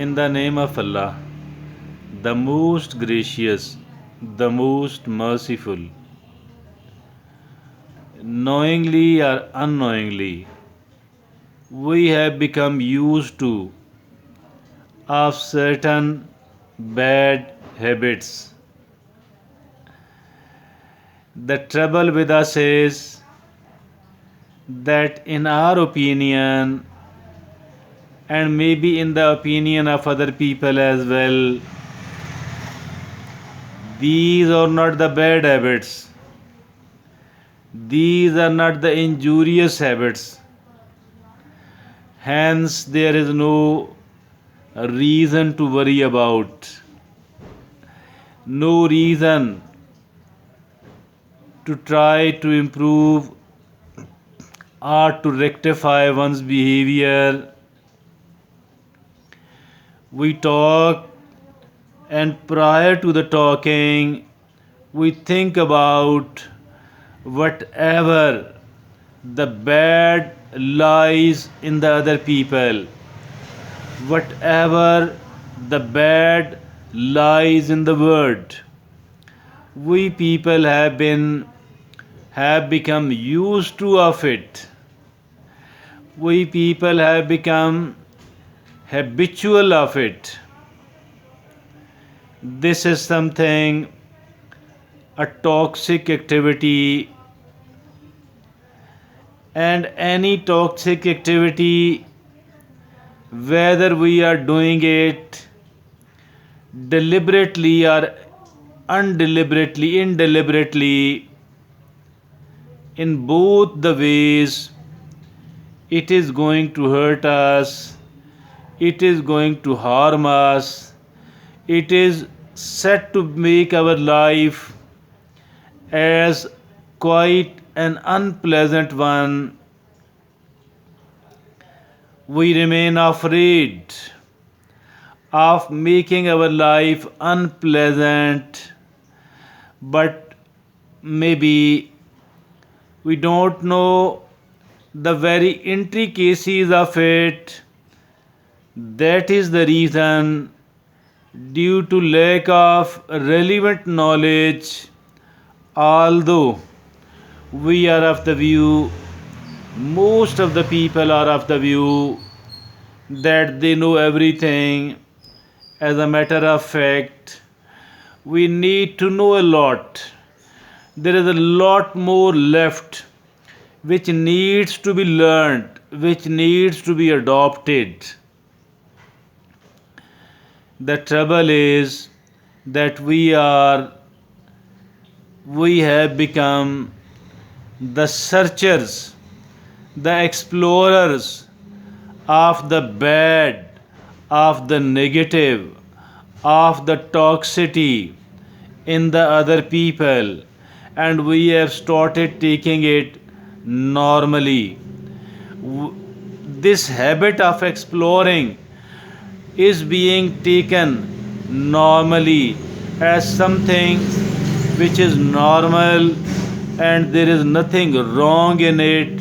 In the name of Allah, the most gracious, the most merciful. Knowingly or unknowingly, we have become used to of certain bad habits. The trouble with us is that, in our opinion, and maybe in the opinion of other people as well, these are not the bad habits, these are not the injurious habits. Hence, there is no reason to worry about, no reason to try to improve or to rectify one's behavior. We talk, and prior to the talking, we think about whatever the bad lies in the other people, whatever the bad lies in the world. We people have become used to of it. We people have become habitual of it. This is something, a toxic activity, and any toxic activity, whether we are doing it deliberately or indeliberately, in both the ways, it is going to hurt us, it is going to harm us, it is set to make our life as quite an unpleasant one. We remain afraid of making our life unpleasant, but maybe we don't know the very intricacies of it. That is the reason, due to lack of relevant knowledge, although we are of the view, most of the people are of the view that they know everything. As a matter of fact, we need to know a lot. There is a lot more left which needs to be learned, which needs to be adopted. The trouble is that we have become the searchers, the explorers of the bad, of the negative, of the toxicity in the other people, and we have started taking it normally. This habit of exploring is being taken normally as something which is normal, and there is nothing wrong in it.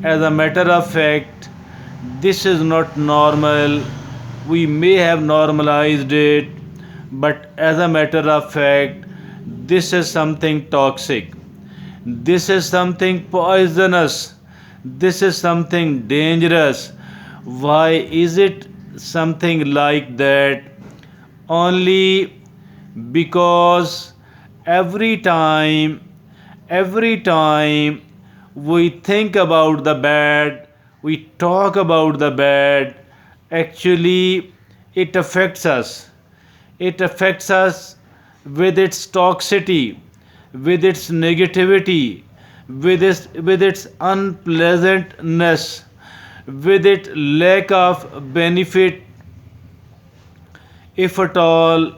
As a matter of fact, this is not normal. We may have normalized it, but as a matter of fact, this is something toxic. This is something poisonous. This is something dangerous. Why is it something like that? Only because every time we think about the bad, we talk about the bad, actually it affects us. It affects us with its toxicity, with its negativity, with its unpleasantness, with its lack of benefit. If at all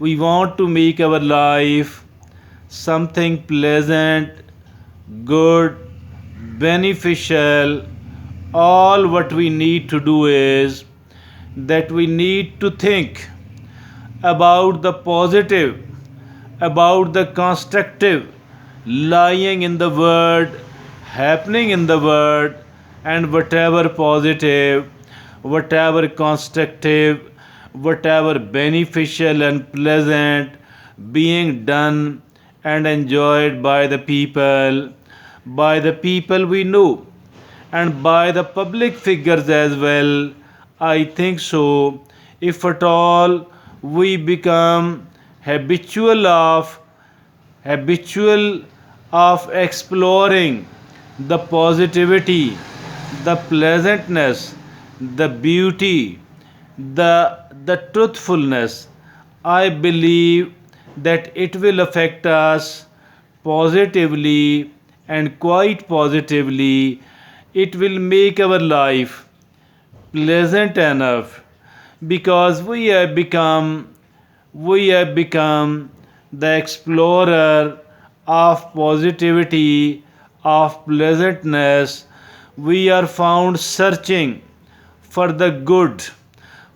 we want to make our life something pleasant, good, beneficial, all what we need to do is that we need to think about the positive, about the constructive lying in the word, happening in the word, and whatever positive, whatever constructive, whatever beneficial and pleasant being done and enjoyed by the people we know, and by the public figures as well. I think so. If at all we become habitual of habitual of exploring the positivity, the pleasantness, the beauty, the truthfulness, I believe that it will affect us positively, and quite positively. It will make our life pleasant enough, because we have become the explorer of positivity, of pleasantness. We are found searching for the good,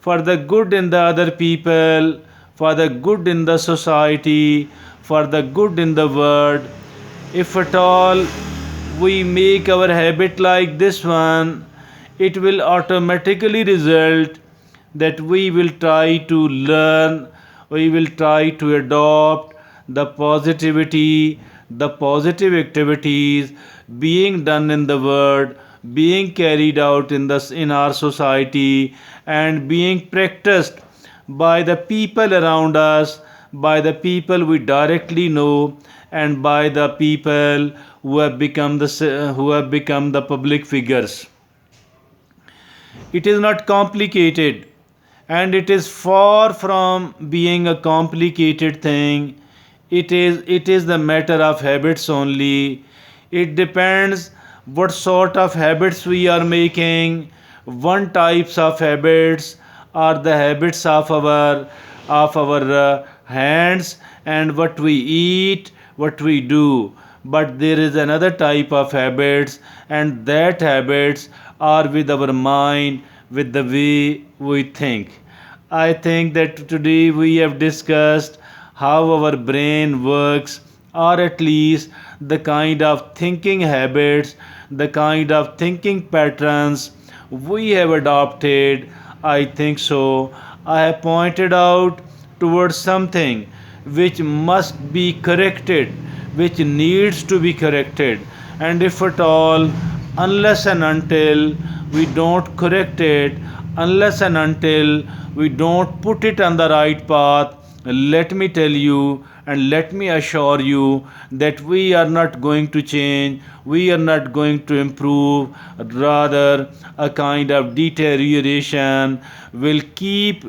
for the good in the other people, for the good in the society, for the good in the world. If at all we make our habit like this one, it will automatically result that we will try to learn, we will try to adopt the positivity, the positive activities being done in the world, being carried out in our society, and being practiced by the people around us, by the people we directly know, and by the people who have become the public figures. It is not complicated, and it is far from being a complicated thing. It is the matter of habits only. It depends what sort of habits we are making. One types of habits are the habits of our hands, and what we eat, what we do. But there is another type of habits, and that habits are with our mind, with the way we think. I think that today we have discussed how our brain works, or at least the kind of thinking habits, the kind of thinking patterns we have adopted. I think so. I have pointed out towards something which must be corrected, which needs to be corrected. And if at all, unless and until we don't correct it, unless and until we don't put it on the right path, let me tell you and let me assure you that we are not going to change, we are not going to improve. Rather, a kind of deterioration will keep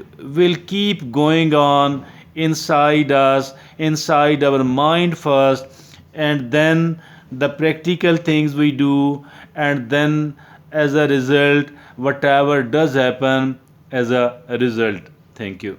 going on inside us, inside our mind first, and then the practical things we do, and then as a result, whatever does happen as a result. Thank you.